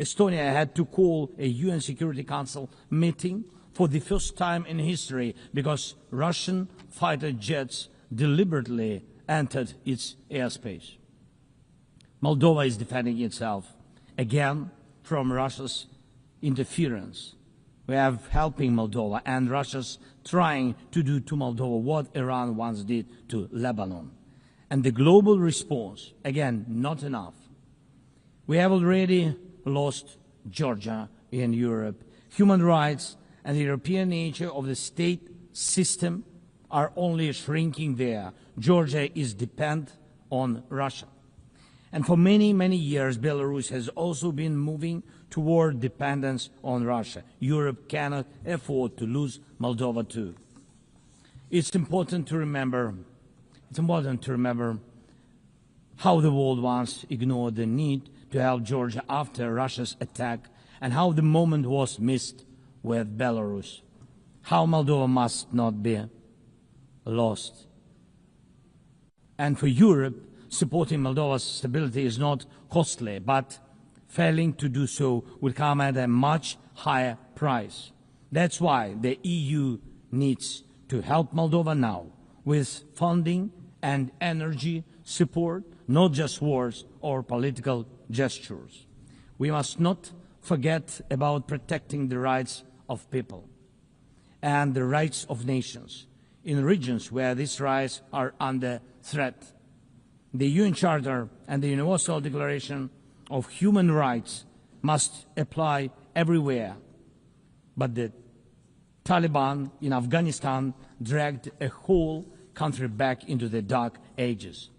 Estonia had to call a UN Security Council meeting for the first time in history because Russian fighter jets deliberately entered its airspace. Moldova is defending itself again from Russia's interference. We are helping Moldova, and Russia's trying to do to Moldova what Iran once did to Lebanon. And the global response, again, not enough. We have already lost Georgia in Europe. Human rights and the European nature of the state system are only shrinking there. Georgia is dependent on Russia. And for many, many years, Belarus has also been moving toward dependence on Russia. Europe cannot afford to lose Moldova too. It's important to remember how the world once ignored the need to help Georgia after Russia's attack, and how the moment was missed with Belarus. How Moldova must not be lost. And for Europe, supporting Moldova's stability is not costly, but failing to do so will come at a much higher price. That's why the EU needs to help Moldova now with funding and energy support, not just words or political gestures. We must not forget about protecting the rights of people and the rights of nations in regions where these rights are under threat. The UN Charter and the Universal Declaration of Human Rights must apply everywhere. But the Taliban in Afghanistan dragged a whole country back into the dark ages.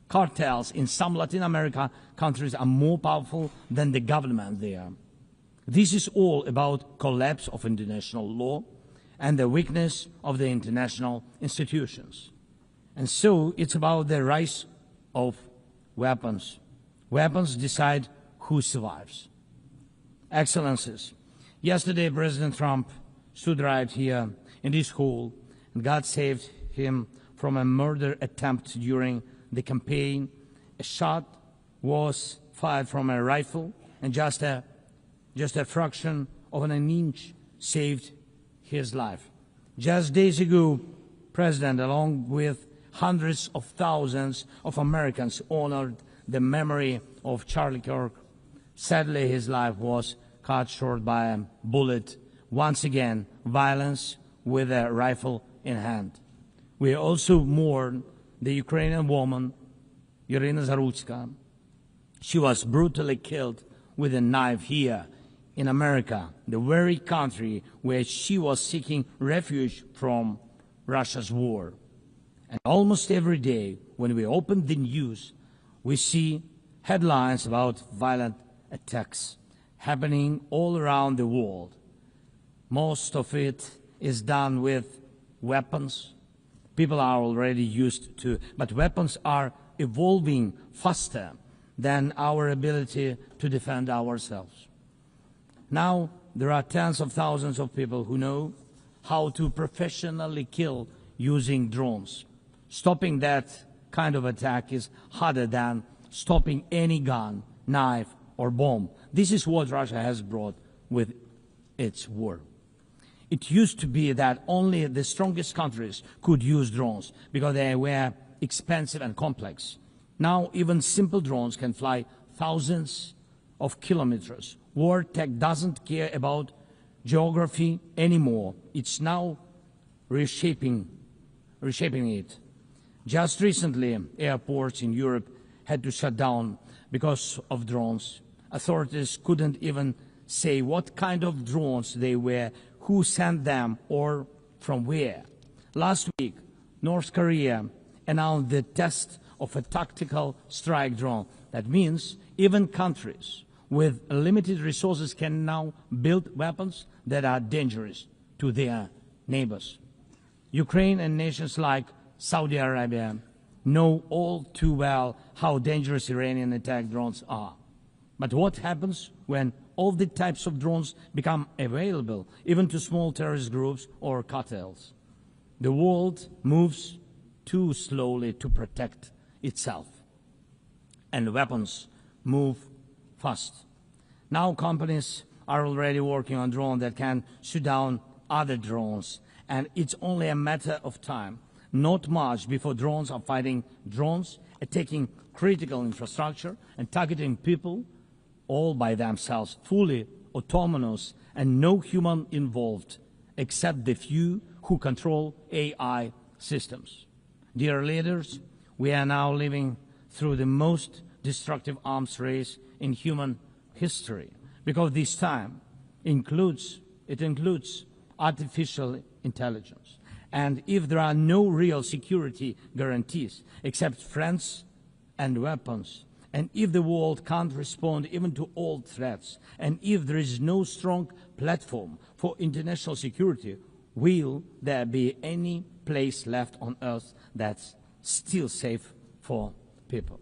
Cartels in some Latin America countries are more powerful than the government there. This is all about collapse of international law and the weakness of the international institutions. And so it's about the rise of weapons. Weapons decide who survives. Excellencies, yesterday President Trump stood right here in this hall, and God saved him from a murder attempt during the campaign. A shot was fired from a rifle, and just a fraction of an inch saved his life. Just days ago, President, along with hundreds of thousands of Americans, honored the memory of Charlie Kirk. Sadly, his life was cut short by a bullet. Once again, violence with a rifle in hand. We also mourn the Ukrainian woman, Irina Zarutska. She was brutally killed with a knife here in America, the very country where she was seeking refuge from Russia's war. And almost every day, when we open the news, we see headlines about violent attacks happening all around the world. Most of it is done with weapons. People are already used to, but weapons are evolving faster than our ability to defend ourselves. Now, there are tens of thousands of people who know how to professionally kill using drones. Stopping that kind of attack is harder than stopping any gun, knife, or bomb. This is what Russia has brought with its war. It used to be that only the strongest countries could use drones because they were expensive and complex. Now even simple drones can fly thousands of kilometers. War tech doesn't care about geography anymore. It's now reshaping it. Just recently, airports in Europe had to shut down because of drones. Authorities couldn't even say what kind of drones they were, who sent them, or from where. Last week, North Korea announced the test of a tactical strike drone. That means even countries with limited resources can now build weapons that are dangerous to their neighbors. Ukraine and nations like Saudi Arabia know all too well how dangerous Iranian attack drones are. But what happens when all the types of drones become available, even to small terrorist groups or cartels? The world moves too slowly to protect itself, and weapons move fast. Now companies are already working on drones that can shoot down other drones, and it's only a matter of time, not much, before drones are fighting drones, attacking critical infrastructure, and targeting people all by themselves, fully autonomous and no human involved, except the few who control AI systems. Dear leaders, we are now living through the most destructive arms race in human history, because this time includes artificial intelligence. And if there are no real security guarantees except friends and weapons, and if the world can't respond even to old threats, and if there is no strong platform for international security, will there be any place left on Earth that's still safe for people?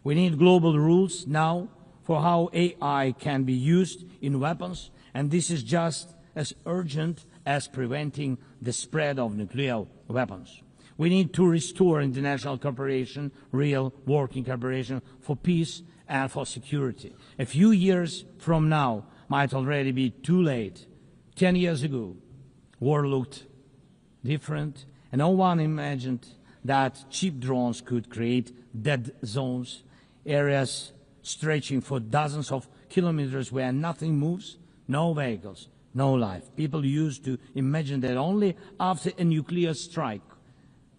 We need global rules now for how AI can be used in weapons, and this is just as urgent as preventing the spread of nuclear weapons. We need to restore international cooperation, real working cooperation for peace and for security. A few years from now might already be too late. 10 years ago, war looked different, and no one imagined that cheap drones could create dead zones, areas stretching for dozens of kilometers where nothing moves, no vehicles, no life. People used to imagine that only after a nuclear strike.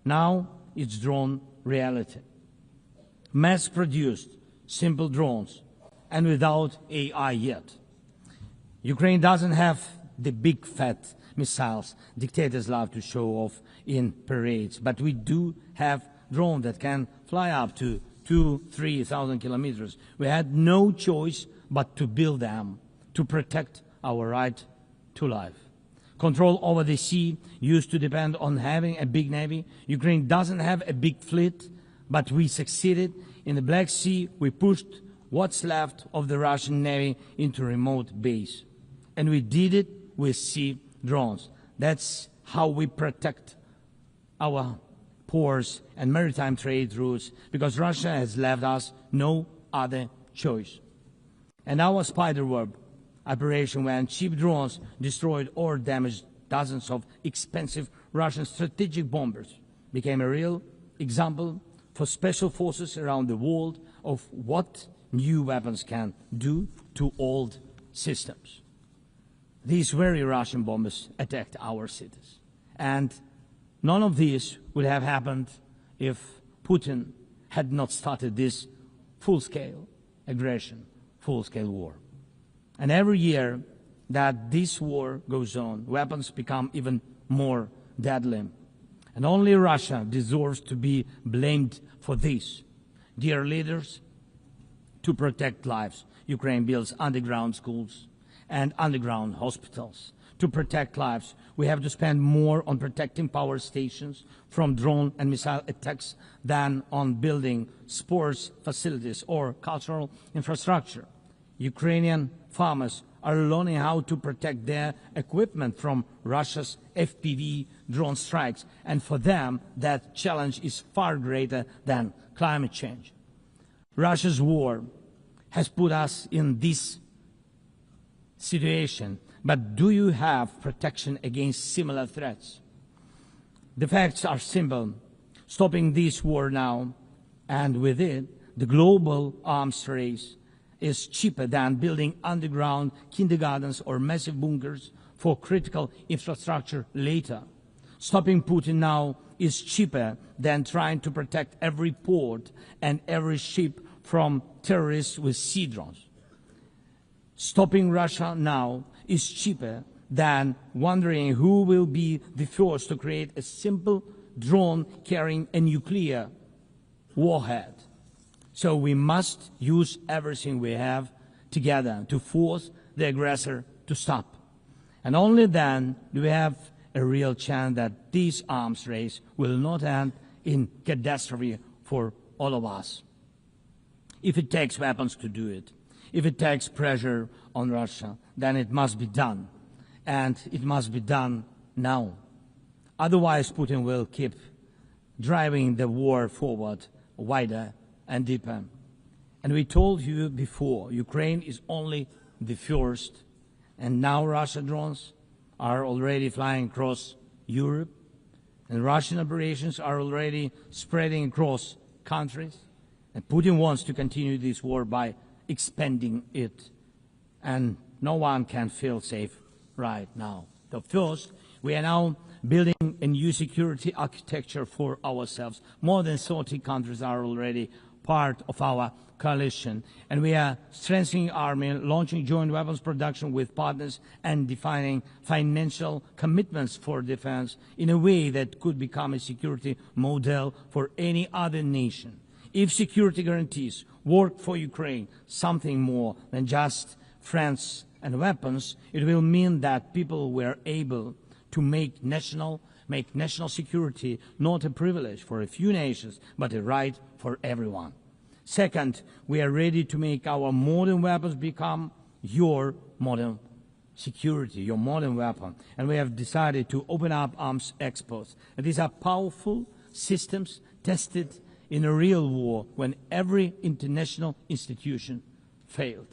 Now it's drawn reality. Mass-produced, simple drones, and without AI yet. Ukraine doesn't have the big fat missiles dictators love to show off in parades, but we do have drones that can fly up to 2,000-3,000 kilometers. We had no choice but to build them to protect our right to life. Control over the sea used to depend on having a big navy. Ukraine doesn't have a big fleet, but we succeeded. In the Black Sea, we pushed what's left of the Russian navy into remote base. And we did it with sea drones. That's how we protect our ports and maritime trade routes, because Russia has left us no other choice. And our Spiderweb operation, when cheap drones destroyed or damaged dozens of expensive Russian strategic bombers, became a real example for special forces around the world of what new weapons can do to old systems. These very Russian bombers attacked our cities. And none of this would have happened if Putin had not started this full-scale aggression, full-scale war. And every year that this war goes on, weapons become even more deadly. And only Russia deserves to be blamed for this. Dear leaders, to protect lives, Ukraine builds underground schools and underground hospitals. To protect lives, we have to spend more on protecting power stations from drone and missile attacks than on building sports facilities or cultural infrastructure. Ukrainian farmers are learning how to protect their equipment from Russia's FPV drone strikes, and for them that challenge is far greater than climate change. Russia's war has put us in this situation, but do you have protection against similar threats? The facts are simple. Stopping this war now, and with it, the global arms race, is cheaper than building underground kindergartens or massive bunkers for critical infrastructure later. Stopping Putin now is cheaper than trying to protect every port and every ship from terrorists with sea drones. Stopping Russia now is cheaper than wondering who will be the first to create a simple drone carrying a nuclear warhead. So we must use everything we have together to force the aggressor to stop. And only then do we have a real chance that this arms race will not end in catastrophe for all of us. If it takes weapons to do it, if it takes pressure on Russia, then it must be done. And it must be done now. Otherwise, Putin will keep driving the war forward wider and deeper. And we told you before, Ukraine is only the first, and now Russian drones are already flying across Europe, and Russian operations are already spreading across countries, and Putin wants to continue this war by expanding it, and no one can feel safe right now. So first, we are now building a new security architecture for ourselves. More than 30 countries are already part of our coalition, and we are strengthening our army, launching joint weapons production with partners, and defining financial commitments for defense in a way that could become a security model for any other nation. If security guarantees work for Ukraine, something more than just friends and weapons, it will mean that people were able to make national security not a privilege for a few nations, but a right for everyone. Second, we are ready to make our modern weapons become your modern security, your modern weapon. And we have decided to open up arms exports. And these are powerful systems tested in a real war when every international institution failed.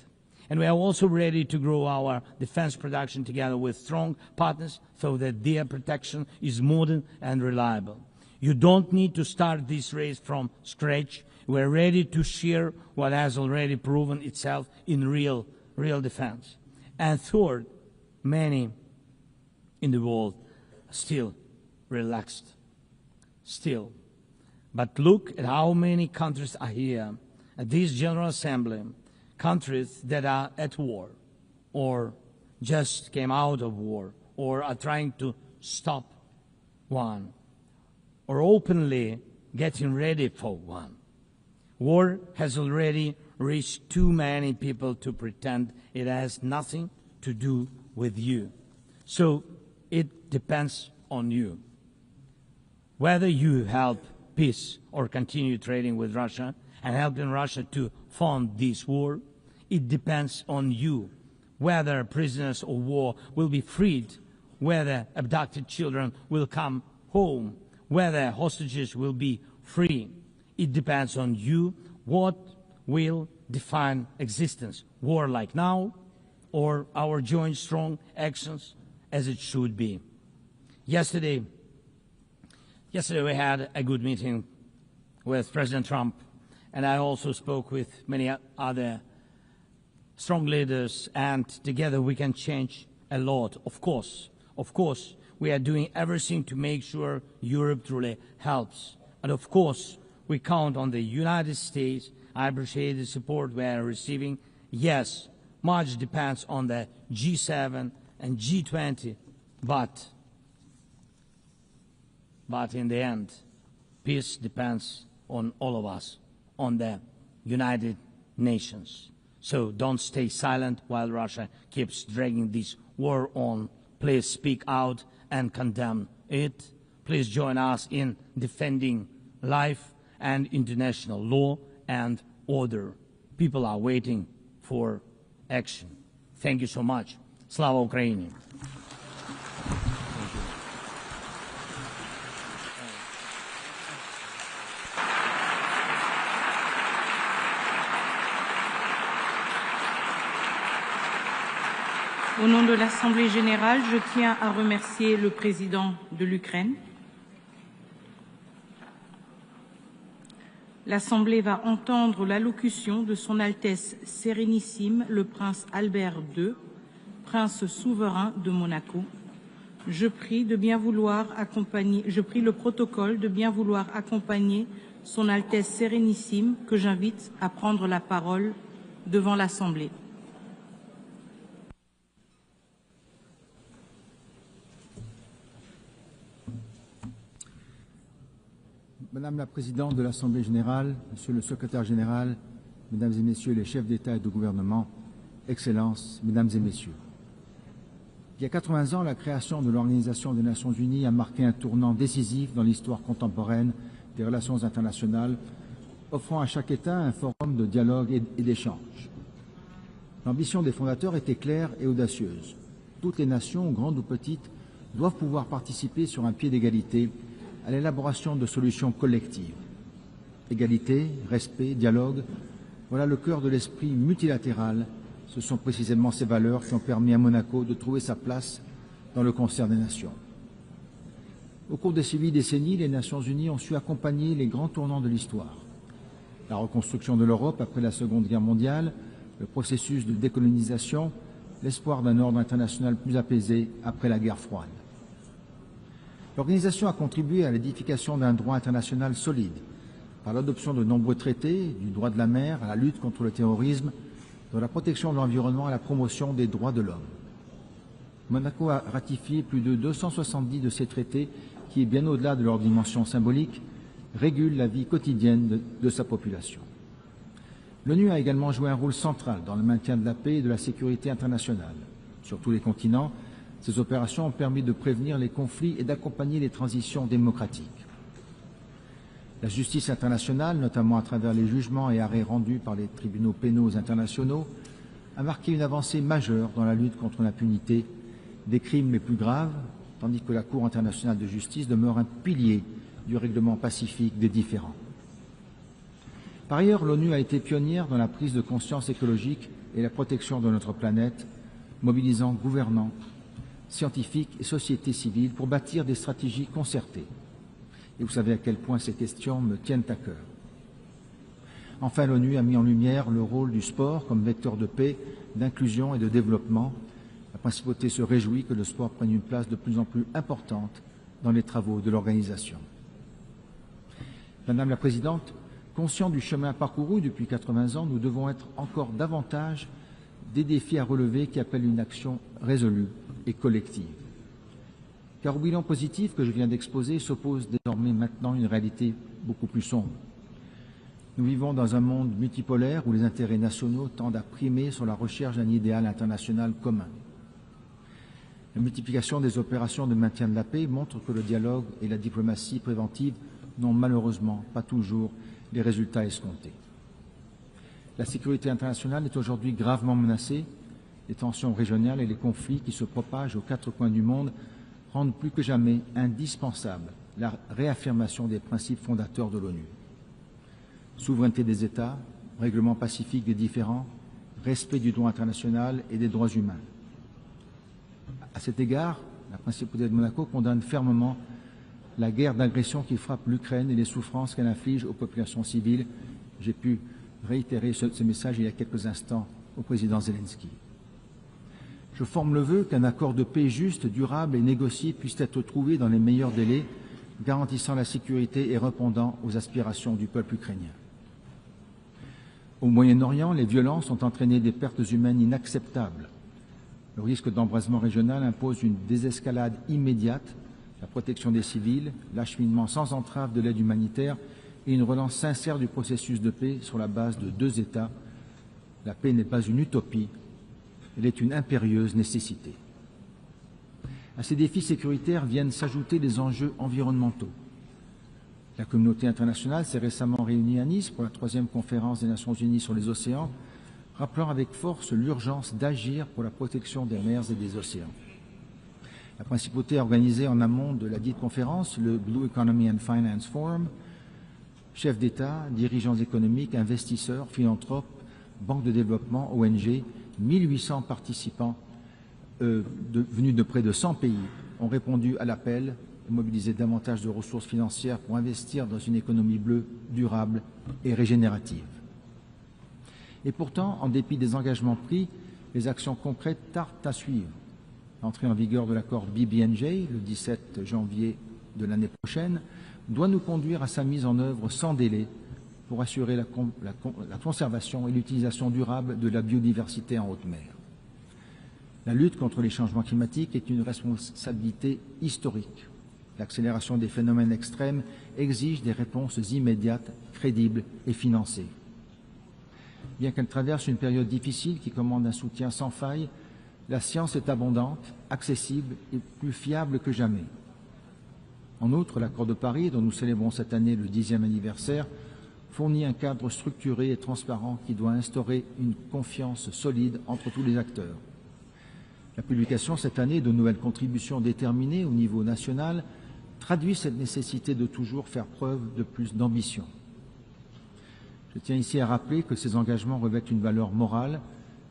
And we are also ready to grow our defense production together with strong partners so that their protection is modern and reliable. You don't need to start this race from scratch. We are ready to share what has already proven itself in real defense. And third, many in the world are still relaxed. Still. But look at how many countries are here at this General Assembly. Countries that are at war, or just came out of war, or are trying to stop one, or openly getting ready for one. War has already reached too many people to pretend it has nothing to do with you. So it depends on you. Whether you help peace or continue trading with Russia and helping Russia to fund this war, it depends on you. Whether prisoners of war will be freed, whether abducted children will come home, whether hostages will be free. It depends on you. What will define existence? War like now, or our joint strong actions as it should be? Yesterday we had a good meeting with President Trump, and I also spoke with many other strong leaders, and together we can change a lot. Of course, we are doing everything to make sure Europe truly helps. And of course, we count on the United States. I appreciate the support we are receiving. Yes, much depends on the G7 and G20, but in the end, peace depends on all of us, on the United Nations. So don't stay silent while Russia keeps dragging this war on. Please speak out and condemn it. Please join us in defending life and international law and order. People are waiting for action. Thank you so much. Slava Ukraini. Au nom de l'Assemblée générale, je tiens à remercier le président de l'Ukraine. L'Assemblée va entendre l'allocution de Son Altesse Sérénissime, le prince Albert II, prince souverain de Monaco. Je prie le protocole de bien vouloir accompagner Son Altesse Sérénissime, que j'invite à prendre la parole devant l'Assemblée. Madame la Présidente de l'Assemblée générale, Monsieur le Secrétaire général, Mesdames et Messieurs les chefs d'État et de gouvernement, Excellences, Mesdames et Messieurs. Il y a 80 ans, la création de l'Organisation des Nations Unies a marqué un tournant décisif dans l'histoire contemporaine des relations internationales, offrant à chaque État un forum de dialogue et d'échange. L'ambition des fondateurs était claire et audacieuse. Toutes les nations, grandes ou petites, doivent pouvoir participer sur un pied d'égalité à l'élaboration de solutions collectives. Égalité, respect, dialogue, voilà le cœur de l'esprit multilatéral Ce sont précisément ces valeurs qui ont permis à Monaco de trouver sa place dans le concert des nations. Au cours des 6 décennies, les Nations Unies ont su accompagner les grands tournants de l'histoire. La reconstruction de l'Europe après la Seconde Guerre mondiale, le processus de décolonisation, l'espoir d'un ordre international plus apaisé après la guerre froide. L'organisation a contribué à l'édification d'un droit international solide, par l'adoption de nombreux traités, du droit de la mer à la lutte contre le terrorisme, de la protection de l'environnement à la promotion des droits de l'homme. Monaco a ratifié plus de 270 de ces traités qui, bien au-delà de leur dimension symbolique, régulent la vie quotidienne de sa population. L'ONU a également joué un rôle central dans le maintien de la paix et de la sécurité internationale. Sur tous les continents, ces opérations ont permis de prévenir les conflits et d'accompagner les transitions démocratiques. La justice internationale, notamment à travers les jugements et arrêts rendus par les tribunaux pénaux internationaux, a marqué une avancée majeure dans la lutte contre l'impunité des crimes les plus graves, tandis que la Cour internationale de justice demeure un pilier du règlement pacifique des différends. Par ailleurs, l'ONU a été pionnière dans la prise de conscience écologique et la protection de notre planète, mobilisant gouvernants, scientifiques et sociétés civiles pour bâtir des stratégies concertées. Et vous savez à quel point ces questions me tiennent à cœur. Enfin, l'ONU a mis en lumière le rôle du sport comme vecteur de paix, d'inclusion et de développement. La principauté se réjouit que le sport prenne une place de plus en plus importante dans les travaux de l'organisation. Madame la Présidente, conscients du chemin parcouru depuis 80 ans, nous devons être encore davantage des défis à relever qui appellent une action résolue et collective. Car au bilan positif que je viens d'exposer s'oppose désormais maintenant une réalité beaucoup plus sombre. Nous vivons dans un monde multipolaire où les intérêts nationaux tendent à primer sur la recherche d'un idéal international commun. La multiplication des opérations de maintien de la paix montre que le dialogue et la diplomatie préventive n'ont malheureusement pas toujours les résultats escomptés. La sécurité internationale est aujourd'hui gravement menacée. Les tensions régionales et les conflits qui se propagent aux 4 coins du monde rendent plus que jamais indispensable la réaffirmation des principes fondateurs de l'ONU. Souveraineté des États, règlement pacifique des différends, respect du droit international et des droits humains. À cet égard, la principauté de Monaco condamne fermement la guerre d'agression qui frappe l'Ukraine et les souffrances qu'elle inflige aux populations civiles. J'ai pu réitérer ce message il y a quelques instants au président Zelensky. Je forme le vœu qu'un accord de paix juste, durable et négocié puisse être trouvé dans les meilleurs délais, garantissant la sécurité et répondant aux aspirations du peuple ukrainien. Au Moyen-Orient, les violences ont entraîné des pertes humaines inacceptables. Le risque d'embrasement régional impose une désescalade immédiate, la protection des civils, l'acheminement sans entrave de l'aide humanitaire et une relance sincère du processus de paix sur la base de 2 États. La paix n'est pas une utopie, elle est une impérieuse nécessité. À ces défis sécuritaires viennent s'ajouter les enjeux environnementaux. La communauté internationale s'est récemment réunie à Nice pour la 3e conférence des Nations Unies sur les océans, rappelant avec force l'urgence d'agir pour la protection des mers et des océans. La principauté a organisé en amont de la dite conférence le Blue Economy and Finance Forum. Chefs d'État, dirigeants économiques, investisseurs, philanthropes, banques de développement, ONG, 1800 participants venus de près de 100 pays ont répondu à l'appel et mobilisé davantage de ressources financières pour investir dans une économie bleue, durable et régénérative. Et pourtant, en dépit des engagements pris, les actions concrètes tardent à suivre. L'entrée en vigueur de l'accord BBNJ, le 17 janvier de l'année prochaine, doit nous conduire à sa mise en œuvre sans délai pour assurer la conservation et l'utilisation durable de la biodiversité en haute mer. La lutte contre les changements climatiques est une responsabilité historique. L'accélération des phénomènes extrêmes exige des réponses immédiates, crédibles et financées. Bien qu'elle traverse une période difficile qui commande un soutien sans faille, la science est abondante, accessible et plus fiable que jamais. En outre, l'accord de Paris, dont nous célébrons cette année le 10e anniversaire, fournit un cadre structuré et transparent qui doit instaurer une confiance solide entre tous les acteurs. La publication cette année de nouvelles contributions déterminées au niveau national traduit cette nécessité de toujours faire preuve de plus d'ambition. Je tiens ici à rappeler que ces engagements revêtent une valeur morale,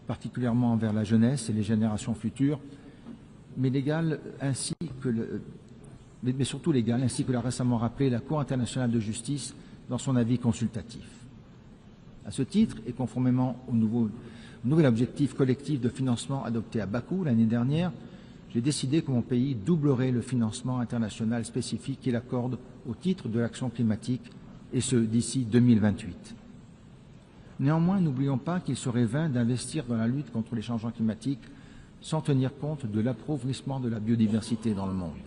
particulièrement envers la jeunesse et les générations futures, mais surtout légal, ainsi que l'a récemment rappelé la Cour internationale de justice dans son avis consultatif. À ce titre, et conformément au nouvel objectif collectif de financement adopté à Bakou l'année dernière, j'ai décidé que mon pays doublerait le financement international spécifique qu'il accorde au titre de l'action climatique, et ce d'ici 2028. Néanmoins, n'oublions pas qu'il serait vain d'investir dans la lutte contre les changements climatiques sans tenir compte de l'appauvrissement de la biodiversité dans le monde.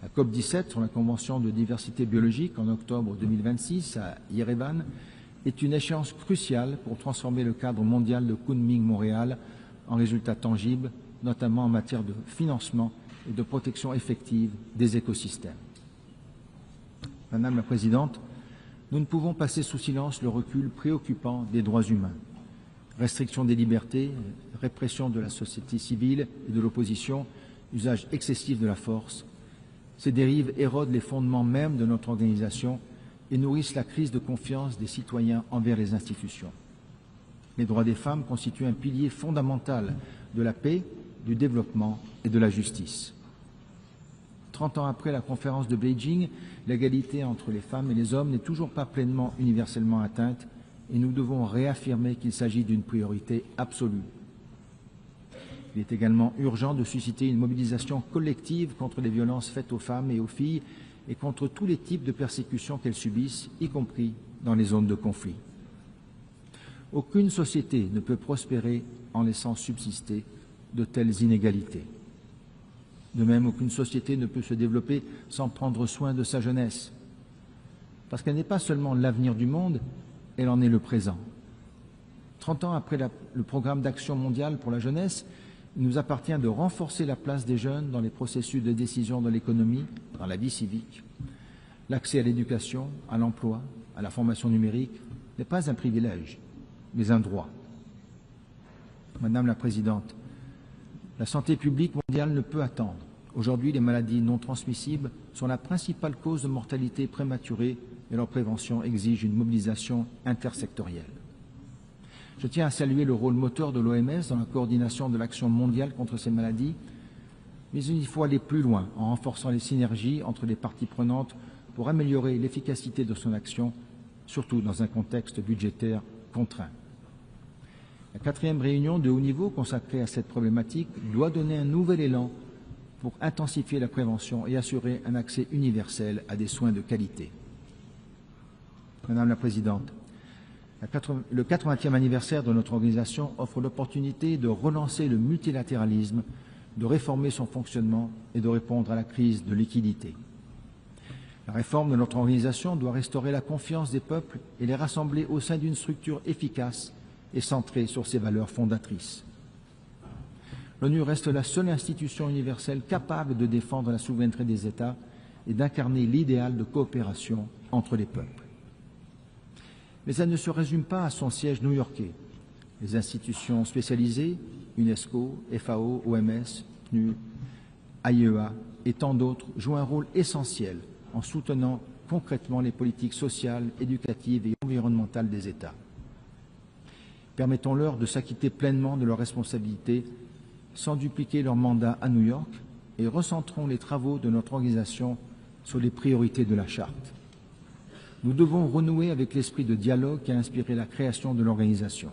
La COP17 sur la Convention de diversité biologique en octobre 2026 à Yerevan est une échéance cruciale pour transformer le cadre mondial de Kunming-Montréal en résultats tangibles, notamment en matière de financement et de protection effective des écosystèmes. Madame la Présidente, nous ne pouvons passer sous silence le recul préoccupant des droits humains. Restriction des libertés, répression de la société civile et de l'opposition, usage excessif de la force. Ces dérives érodent les fondements mêmes de notre organisation et nourrissent la crise de confiance des citoyens envers les institutions. Les droits des femmes constituent un pilier fondamental de la paix, du développement et de la justice. 30 ans après la conférence de Beijing, l'égalité entre les femmes et les hommes n'est toujours pas pleinement universellement atteinte et nous devons réaffirmer qu'il s'agit d'une priorité absolue. Il est également urgent de susciter une mobilisation collective contre les violences faites aux femmes et aux filles et contre tous les types de persécutions qu'elles subissent, y compris dans les zones de conflit. Aucune société ne peut prospérer en laissant subsister de telles inégalités. De même, aucune société ne peut se développer sans prendre soin de sa jeunesse, parce qu'elle n'est pas seulement l'avenir du monde, elle en est le présent. 30 ans après le programme d'action mondiale pour la jeunesse, il nous appartient de renforcer la place des jeunes dans les processus de décision de l'économie, dans la vie civique. L'accès à l'éducation, à l'emploi, à la formation numérique n'est pas un privilège, mais un droit. Madame la Présidente, la santé publique mondiale ne peut attendre. Aujourd'hui, les maladies non transmissibles sont la principale cause de mortalité prématurée et leur prévention exige une mobilisation intersectorielle. Je tiens à saluer le rôle moteur de l'OMS dans la coordination de l'action mondiale contre ces maladies, mais il faut aller plus loin en renforçant les synergies entre les parties prenantes pour améliorer l'efficacité de son action, surtout dans un contexte budgétaire contraint. La 4e réunion de haut niveau consacrée à cette problématique doit donner un nouvel élan pour intensifier la prévention et assurer un accès universel à des soins de qualité. Madame la Présidente, le 80e anniversaire de notre organisation offre l'opportunité de relancer le multilatéralisme, de réformer son fonctionnement et de répondre à la crise de liquidité. La réforme de notre organisation doit restaurer la confiance des peuples et les rassembler au sein d'une structure efficace et centrée sur ses valeurs fondatrices. L'ONU reste la seule institution universelle capable de défendre la souveraineté des États et d'incarner l'idéal de coopération entre les peuples. Mais elle ne se résume pas à son siège new-yorkais. Les institutions spécialisées, UNESCO, FAO, OMS, PNUD, AIEA et tant d'autres jouent un rôle essentiel en soutenant concrètement les politiques sociales, éducatives et environnementales des États. Permettons-leur de s'acquitter pleinement de leurs responsabilités sans dupliquer leur mandat à New York et recentrons les travaux de notre organisation sur les priorités de la Charte. Nous devons renouer avec l'esprit de dialogue qui a inspiré la création de l'organisation.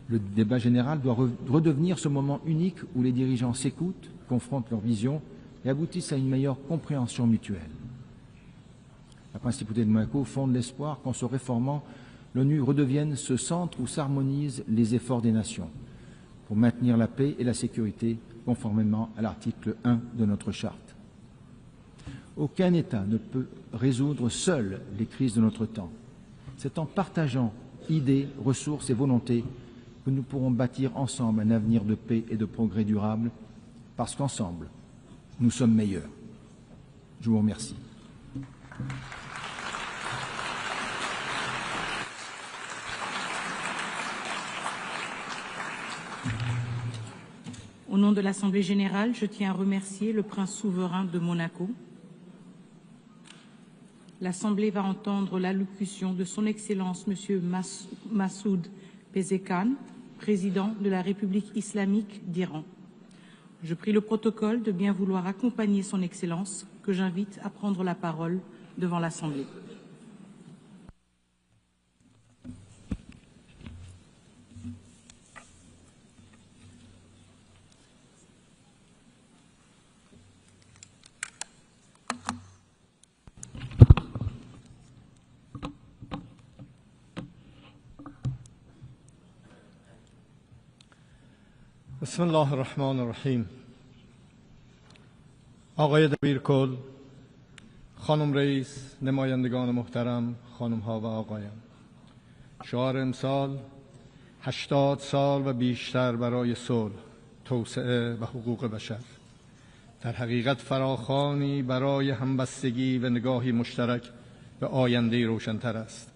Le débat général doit redevenir ce moment unique où les dirigeants s'écoutent, confrontent leurs visions et aboutissent à une meilleure compréhension mutuelle. La principauté de Monaco fonde l'espoir qu'en se réformant, l'ONU redevienne ce centre où s'harmonisent les efforts des nations pour maintenir la paix et la sécurité conformément à l'article 1 de notre charte. Aucun État ne peut résoudre seul les crises de notre temps. C'est en partageant idées, ressources et volontés que nous pourrons bâtir ensemble un avenir de paix et de progrès durable, parce qu'ensemble, nous sommes meilleurs. Je vous remercie. Au nom de l'Assemblée générale, je tiens à remercier le prince souverain de Monaco. L'Assemblée va entendre l'allocution de son Excellence M. Massoud Pezeshkan, président de la République islamique d'Iran. Je prie le protocole de bien vouloir accompagner son Excellence, que j'invite à prendre la parole devant l'Assemblée. بسم الله الرحمن الرحیم. آقای دبیرکل، خانم رئیس، نمایندگان محترم، خانم ها و آقایان، شعار امسال 80 سال و بیشتر برای صلح، توسعه و حقوق بشر در حقیقت فراخوانی برای همبستگی و نگاهی مشترک به آینده روشن‌تر است.